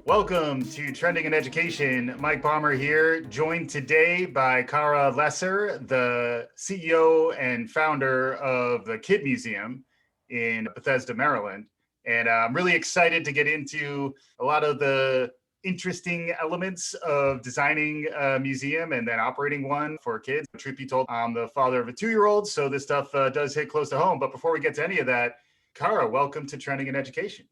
Welcome to Trending in Education. Mike Balmer here, joined today by Cara, the CEO and founder of the Kid Museum in Bethesda, Maryland. And I'm really excited to get into a lot of the interesting elements of designing a museum and then operating one for kids. Truth be told, I'm the father of a 2-year-old, so this stuff does hit close to home. But before we get to any of that, Cara, welcome to Trending in Education.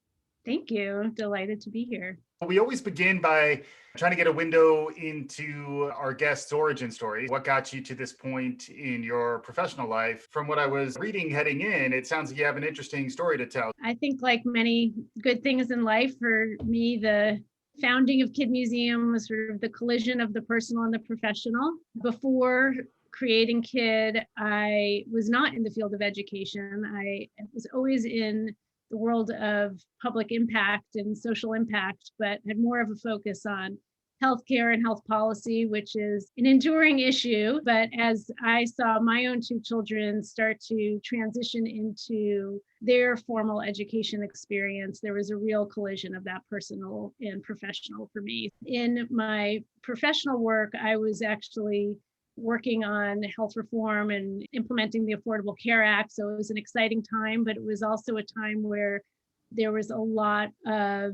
Thank you. I'm delighted to be here. We always begin by trying to get a window into our guest's origin story. What got you to this point in your professional life? From what I was reading heading in, it sounds like you have an interesting story to tell. I think, like many good things in life, for me, the founding of Kid Museum was sort of the collision of the personal and the professional. Before creating Kid, I was not in the field of education. I was always in the world of public impact and social impact, but had more of a focus on healthcare and health policy, which is an enduring issue. But as I saw my own 2 children start to transition into their formal education experience, there was a real collision of that personal and professional for me. In my professional work, I was actually working on health reform and implementing the Affordable Care Act. So it was an exciting time, but it was also a time where there was a lot of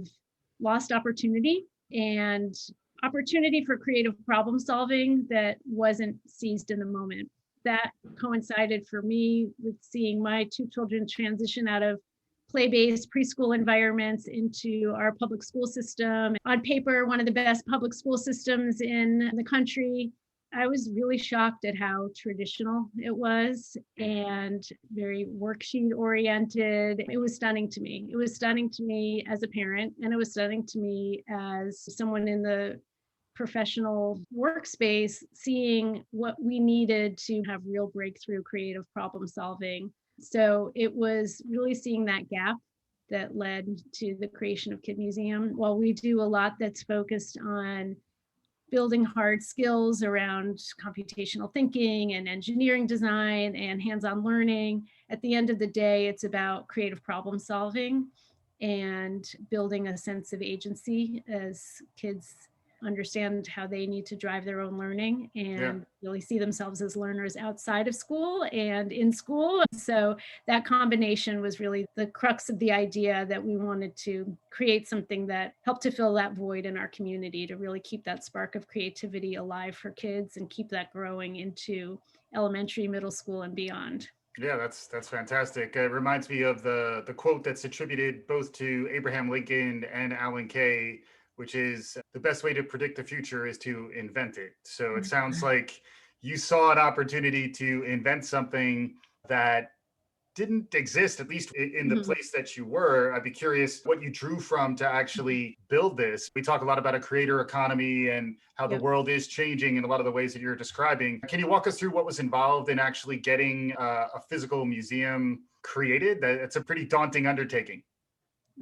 lost opportunity and opportunity for creative problem solving that wasn't seized in the moment. That coincided for me with seeing my 2 children transition out of play-based preschool environments into our public school system. On paper, one of the best public school systems in the country. I was really shocked at how traditional it was and very worksheet oriented. It was stunning to me. It was stunning to me as a parent, and it was stunning to me as someone in the professional workspace, seeing what we needed to have real breakthrough creative problem solving. So it was really seeing that gap that led to the creation of Kid Museum. While we do a lot that's focused on building hard skills around computational thinking and engineering design and hands-on learning, at the end of the day, it's about creative problem solving and building a sense of agency as kids understand how they need to drive their own learning and really see themselves as learners outside of school and in school. So that combination was really the crux of the idea that we wanted to create something that helped to fill that void in our community, to really keep that spark of creativity alive for kids and keep that growing into elementary, middle school, and beyond. Yeah, that's fantastic. It reminds me of the quote that's attributed both to Abraham Lincoln and Alan Kay, which is the best way to predict the future is to invent it. So it sounds like you saw an opportunity to invent something that didn't exist, at least in the place that you were. I'd be curious what you drew from to actually build this. We talk a lot about a creator economy and how the world is changing in a lot of the ways that you're describing. Can you walk us through what was involved in actually getting a physical museum created? That's a pretty daunting undertaking.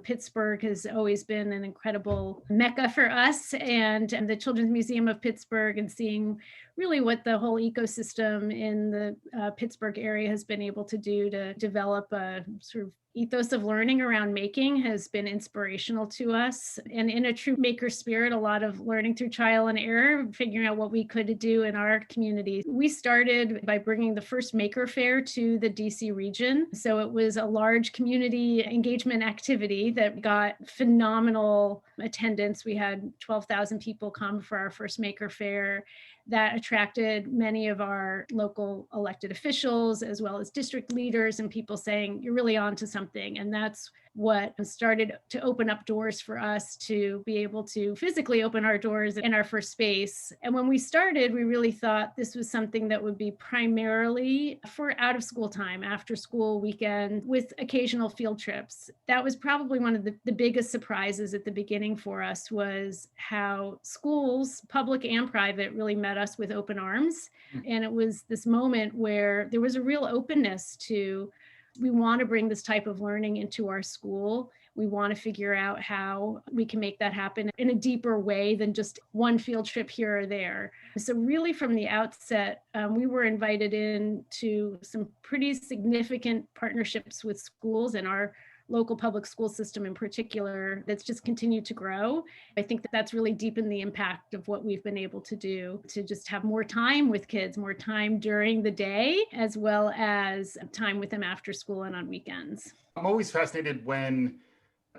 Pittsburgh has always been an incredible mecca for us, and the Children's Museum of Pittsburgh, and seeing really what the whole ecosystem in the Pittsburgh area has been able to do to develop a sort of ethos of learning around making has been inspirational to us. And in a true maker spirit, a lot of learning through trial and error, figuring out what we could do in our community. We started by bringing the first maker fair to the DC region. So it was a large community engagement activity that got phenomenal attendance. We had 12,000 people come for our first maker fair. That attracted many of our local elected officials, as well as district leaders, and people saying, you're really onto something. And that's what started to open up doors for us to be able to physically open our doors in our first space. And when we started, we really thought this was something that would be primarily for out of school time, after school weekend, with occasional field trips. That was probably one of the biggest surprises at the beginning for us, was how schools, public and private, really met us with open arms. And it was this moment where there was a real openness to, we want to bring this type of learning into our school. We want to figure out how we can make that happen in a deeper way than just one field trip here or there. So really from the outset, we were invited in to some pretty significant partnerships with schools, and our local public school system in particular that's just continued to grow. I think that that's really deepened the impact of what we've been able to do to just have more time with kids, more time during the day, as well as time with them after school and on weekends. I'm always fascinated when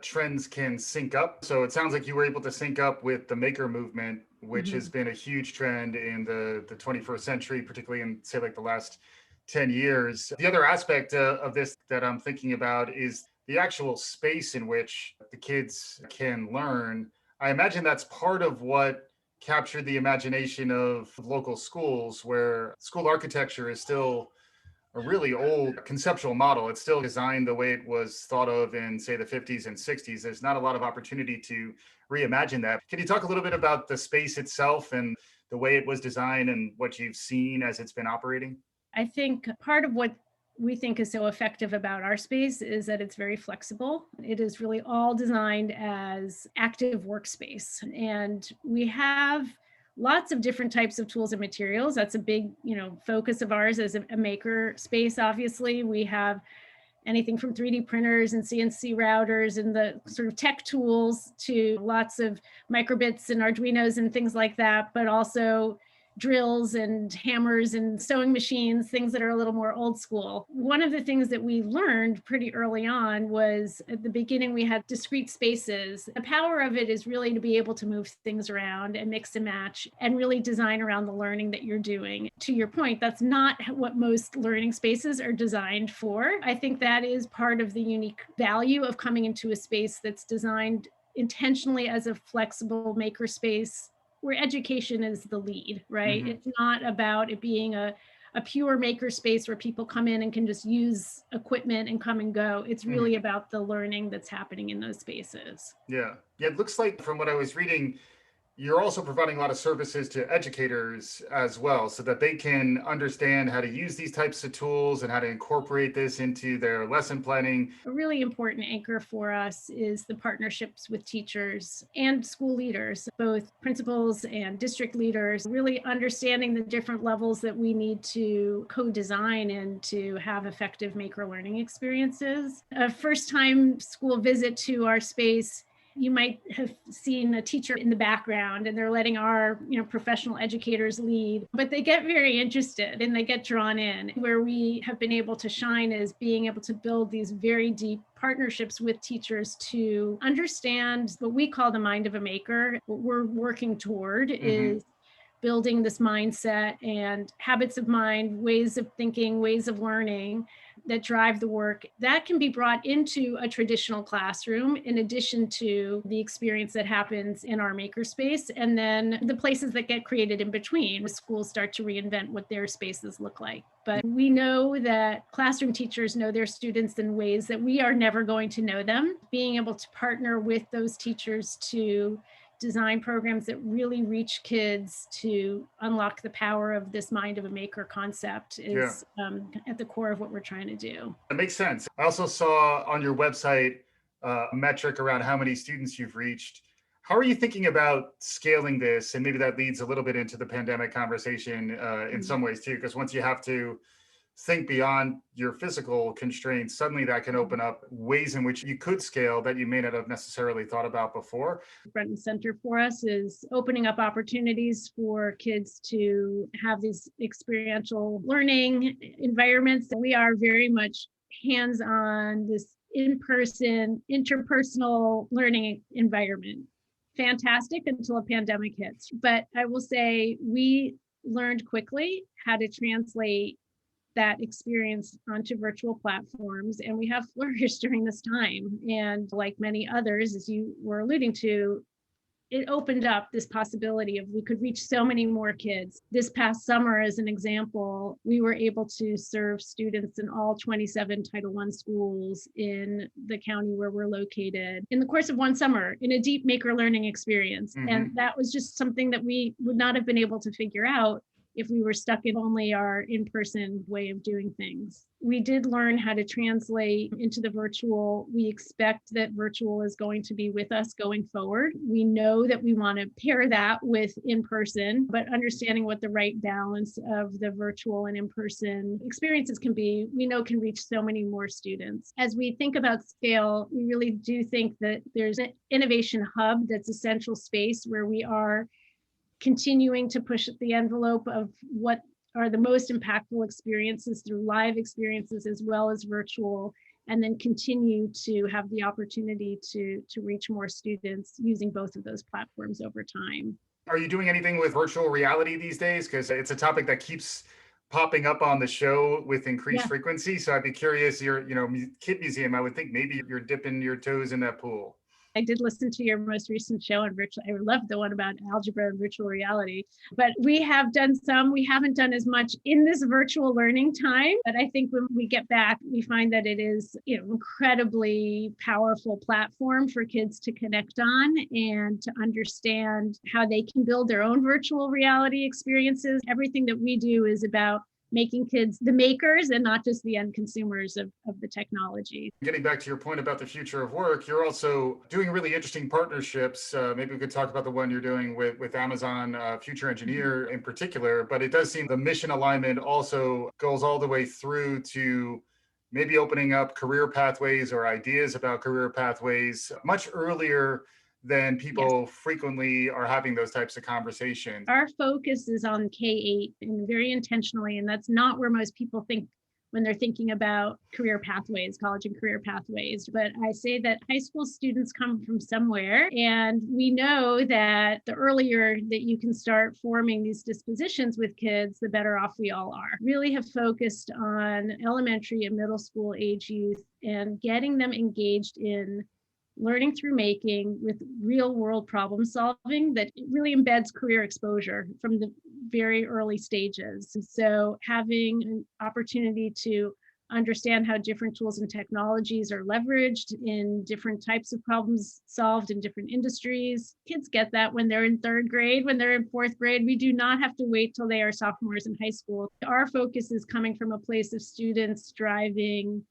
trends can sync up. So it sounds like you were able to sync up with the maker movement, which has been a huge trend in the 21st century, particularly in, say, like the last 10 years. The other aspect of this that I'm thinking about is the actual space in which the kids can learn. I imagine that's part of what captured the imagination of local schools, where school architecture is still a really old conceptual model. It's still designed the way it was thought of in, say, the 50s and 60s. There's not a lot of opportunity to reimagine that. Can you talk a little bit about the space itself and the way it was designed and what you've seen as it's been operating? I think part of what we think is so effective about our space is that it's very flexible. It is really all designed as active workspace. And we have lots of different types of tools and materials. That's a big, focus of ours as a maker space. Obviously, we have anything from 3D printers and CNC routers and the sort of tech tools to lots of microbits and Arduinos and things like that, but also drills and hammers and sewing machines, things that are a little more old school. One of the things that we learned pretty early on was at the beginning, we had discrete spaces. The power of it is really to be able to move things around and mix and match and really design around the learning that you're doing. To your point, that's not what most learning spaces are designed for. I think that is part of the unique value of coming into a space that's designed intentionally as a flexible maker space where education is the lead, right? It's not about it being a pure maker space where people come in and can just use equipment and come and go. It's really about the learning that's happening in those spaces. Yeah. It looks like from what I was reading, you're also providing a lot of services to educators as well, so that they can understand how to use these types of tools and how to incorporate this into their lesson planning. A really important anchor for us is the partnerships with teachers and school leaders, both principals and district leaders, really understanding the different levels that we need to co-design and to have effective maker learning experiences. A first-time school visit to our space, you might have seen a teacher in the background and they're letting our professional educators lead, but they get very interested and they get drawn in. Where we have been able to shine is being able to build these very deep partnerships with teachers to understand what we call the mind of a maker. What we're working toward is building this mindset and habits of mind, ways of thinking, ways of learning that drive the work that can be brought into a traditional classroom in addition to the experience that happens in our makerspace, and then the places that get created in between. Schools start to reinvent what their spaces look like. But we know that classroom teachers know their students in ways that we are never going to know them. Being able to partner with those teachers to design programs that really reach kids to unlock the power of this mind of a maker concept is at the core of what we're trying to do. That makes sense. I also saw on your website a metric around how many students you've reached. How are you thinking about scaling this? And maybe that leads a little bit into the pandemic conversation in some ways too, because once you have to think beyond your physical constraints, suddenly that can open up ways in which you could scale that you may not have necessarily thought about before. Front and center for us is opening up opportunities for kids to have these experiential learning environments. We are very much hands-on, this in-person, interpersonal learning environment. Fantastic until a pandemic hits. But I will say we learned quickly how to translate that experience onto virtual platforms, and we have flourished during this time. And like many others, as you were alluding to, it opened up this possibility of we could reach so many more kids. This past summer, as an example, we were able to serve students in all 27 Title I schools in the county where we're located in the course of one summer in a deep maker learning experience. And that was just something that we would not have been able to figure out if we were stuck in only our in-person way of doing things. We did learn how to translate into the virtual. We expect that virtual is going to be with us going forward. We know that we want to pair that with in-person, but understanding what the right balance of the virtual and in-person experiences can be, we know can reach so many more students. As we think about scale, we really do think that there's an innovation hub that's a central space where we are continuing to push the envelope of what are the most impactful experiences through live experiences as well as virtual, and then continue to have the opportunity to reach more students using both of those platforms over time. Are you doing anything with virtual reality these days? Because it's a topic that keeps popping up on the show with increased Yeah. frequency. So I'd be curious, your, kid museum, I would think maybe you're dipping your toes in that pool. I did listen to your most recent show on virtual. I loved the one about algebra and virtual reality, but we have done some. We haven't done as much in this virtual learning time, but I think when we get back, we find that it is, incredibly powerful platform for kids to connect on and to understand how they can build their own virtual reality experiences. Everything that we do is about making kids the makers and not just the end consumers of the technology. Getting back to your point about the future of work, you're also doing really interesting partnerships. Maybe we could talk about the one you're doing with Amazon Future Engineer in particular, but it does seem the mission alignment also goes all the way through to maybe opening up career pathways or ideas about career pathways much earlier than people frequently are having those types of conversations. Our focus is on K-8 and very intentionally, and that's not where most people think when they're thinking about career pathways, college and career pathways. But I say that high school students come from somewhere, and we know that the earlier that you can start forming these dispositions with kids, the better off we all are. Really have focused on elementary and middle school age youth and getting them engaged in learning through making with real world problem solving that really embeds career exposure from the very early stages. So having an opportunity to understand how different tools and technologies are leveraged in different types of problems solved in different industries. Kids get that when they're in third grade, when they're in fourth grade. We do not have to wait till they are sophomores in high school. Our focus is coming from a place of students driving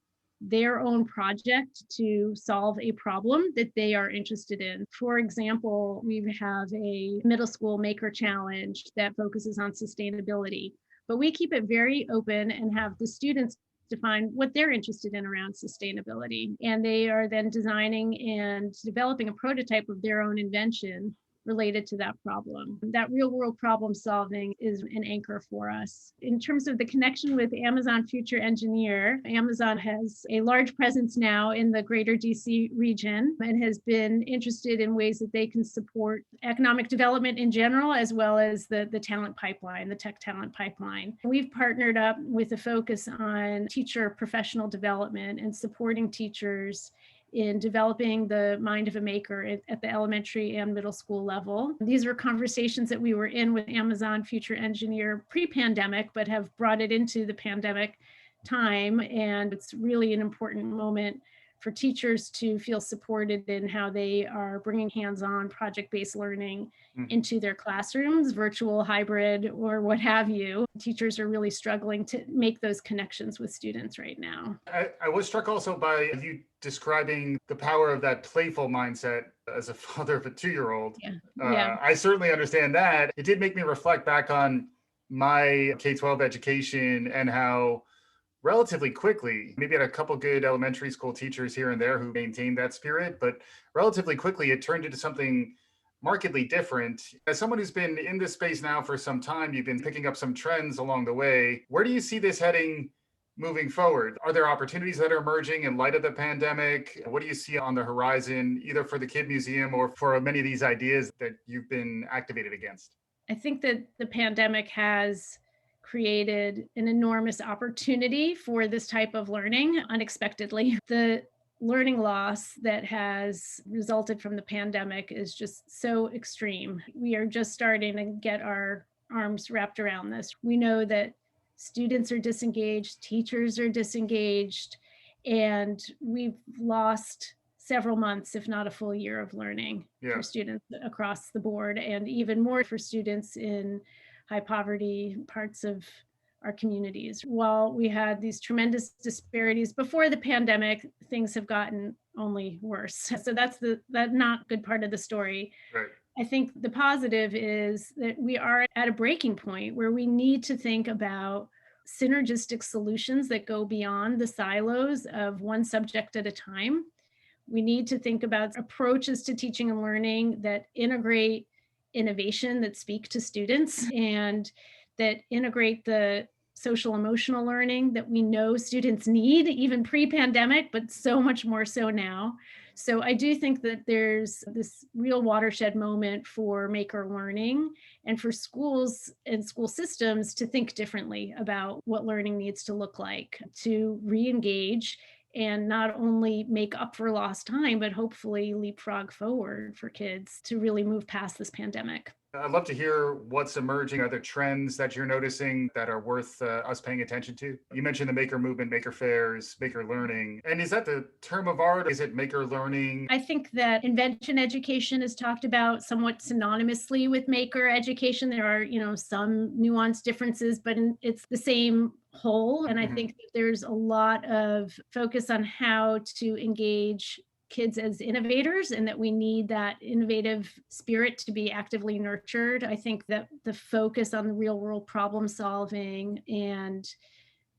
their own project to solve a problem that they are interested in. For example, we have a middle school maker challenge that focuses on sustainability, but we keep it very open and have the students define what they're interested in around sustainability. And they are then designing and developing a prototype of their own invention related to that problem. That real world problem solving is an anchor for us. In terms of the connection with Amazon Future Engineer, Amazon has a large presence now in the greater DC region and has been interested in ways that they can support economic development in general, as well as the talent pipeline, the tech talent pipeline. We've partnered up with a focus on teacher professional development and supporting teachers in developing the mind of a maker at the elementary and middle school level. These were conversations that we were in with Amazon Future Engineer pre-pandemic, but have brought it into the pandemic time. And it's really an important moment for teachers to feel supported in how they are bringing hands-on project-based learning into their classrooms, virtual, hybrid, or what have you. Teachers are really struggling to make those connections with students right now. I was struck also by you describing the power of that playful mindset as a father of a 2-year-old. I certainly understand that. It did make me reflect back on my K-12 education and how relatively quickly, maybe had a couple good elementary school teachers here and there who maintained that spirit, but relatively quickly it turned into something markedly different. As someone who's been in this space now for some time, you've been picking up some trends along the way. Where do you see this heading moving forward? Are there opportunities that are emerging in light of the pandemic? What do you see on the horizon, either for the Kid Museum or for many of these ideas that you've been activated against? I think that the pandemic has created an enormous opportunity for this type of learning unexpectedly. The learning loss that has resulted from the pandemic is just so extreme. We are just starting to get our arms wrapped around this. We know that students are disengaged, teachers are disengaged, and we've lost several months, if not a full year of learning for students across the board, and even more for students in high poverty parts of our communities. While we had these tremendous disparities before the pandemic, things have gotten only worse. So that's the that not good part of the story. Right. I think the positive is that we are at a breaking point where we need to think about synergistic solutions that go beyond the silos of one subject at a time. We need to think about approaches to teaching and learning that integrate innovation, that speak to students, and that integrate the social emotional learning that we know students need, even pre pandemic, but so much more so now. So I do think that there's this real watershed moment for maker learning and for schools and school systems to think differently about what learning needs to look like, to re engage and not only make up for lost time, but hopefully leapfrog forward for kids to really move past this pandemic. I'd love to hear what's emerging. Are there trends that you're noticing that are worth us paying attention to? You mentioned the maker movement, maker fairs, maker learning. And is that the term of art? Is it maker learning? I think that invention education is talked about somewhat synonymously with maker education. There are, some nuanced differences, but it's the same whole. And I Mhm. think that there's a lot of focus on how to engage kids as innovators and that we need that innovative spirit to be actively nurtured. I think that the focus on the real world problem solving and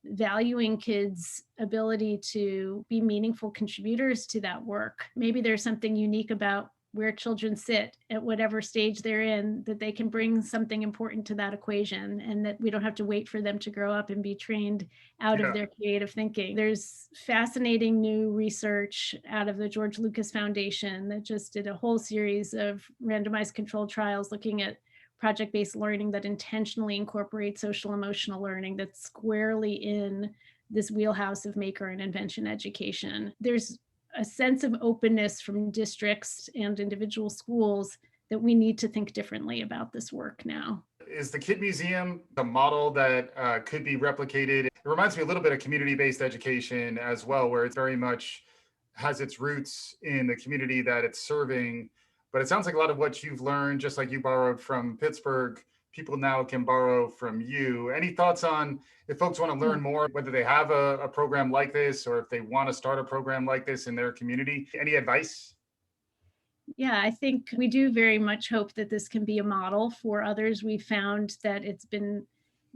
valuing kids' ability to be meaningful contributors to that work. Maybe there's something unique about where children sit at whatever stage they're in, that they can bring something important to that equation, and that we don't have to wait for them to grow up and be trained out of Yeah. their creative thinking. There's fascinating new research out of the George Lucas Foundation that just did a whole series of randomized controlled trials looking at project-based learning that intentionally incorporates social emotional learning that's squarely in this wheelhouse of maker and invention education. There's a sense of openness from districts and individual schools that we need to think differently about this work now. Is the Kid Museum a model that could be replicated? It reminds me a little bit of community-based education as well, where it very much has its roots in the community that it's serving. But it sounds like a lot of what you've learned, just like you borrowed from Pittsburgh, people now can borrow from you. Any thoughts on if folks want to learn more, whether they have a program like this or if they want to start a program like this in their community? Any advice? Yeah, I think we do very much hope that this can be a model for others. We found that it's been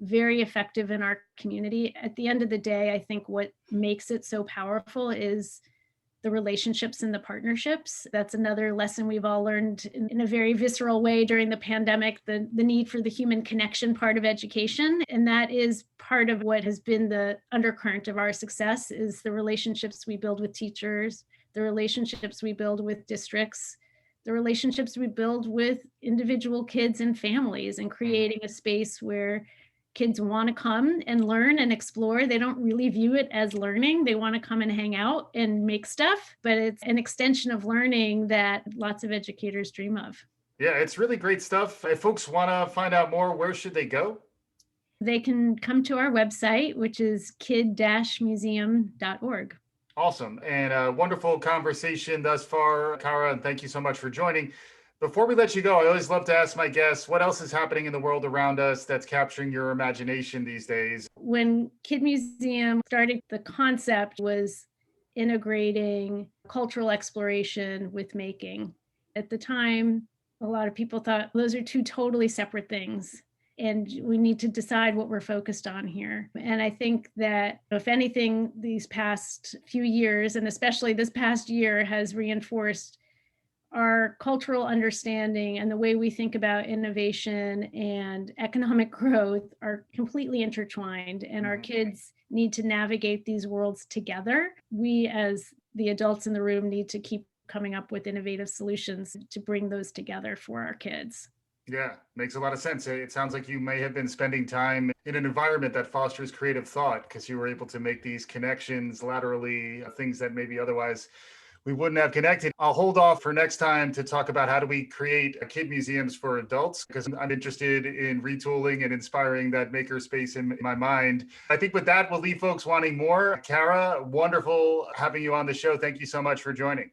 very effective in our community. At the end of the day, I think what makes it so powerful is the relationships and the partnerships. That's another lesson we've all learned in a very visceral way during the pandemic, the need for the human connection part of education. And that is part of what has been the undercurrent of our success is the relationships we build with teachers, the relationships we build with districts, the relationships we build with individual kids and families, and Mhm. creating a space where kids want to come and learn and explore. They don't really view it as learning. They want to come and hang out and make stuff, but it's an extension of learning that lots of educators dream of. Yeah, it's really great stuff. If folks want to find out more, where should they go? They can come to our website, which is kid-museum.org. Awesome. And a wonderful conversation thus far, Cara, and thank you so much for joining. Before we let you go, I always love to ask my guests what else is happening in the world around us that's capturing your imagination these days? When Kid Museum started, the concept was integrating cultural exploration with making. At the time, a lot of people thought those are two totally separate things. And we need to decide what we're focused on here. And I think that, if anything, these past few years, and especially this past year, has reinforced our cultural understanding and the way we think about innovation and economic growth are completely intertwined, and our Mhm. kids need to navigate these worlds together. We, as the adults in the room, need to keep coming up with innovative solutions to bring those together for our kids. Yeah, makes a lot of sense. It sounds like you may have been spending time in an environment that fosters creative thought because you were able to make these connections laterally, things that maybe otherwise we wouldn't have connected. I'll hold off for next time to talk about how do we create kid museums for adults because I'm interested in retooling and inspiring that makerspace in my mind. I think with that, we'll leave folks wanting more. Cara, wonderful having you on the show. Thank you so much for joining.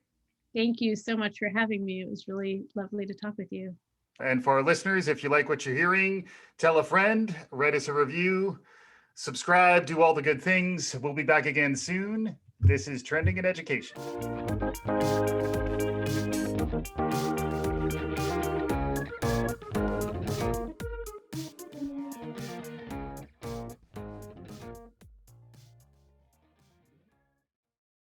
Thank you so much for having me. It was really lovely to talk with you. And for our listeners, if you like what you're hearing, tell a friend, write us a review, subscribe, do all the good things. We'll be back again soon. This is Trending in Education.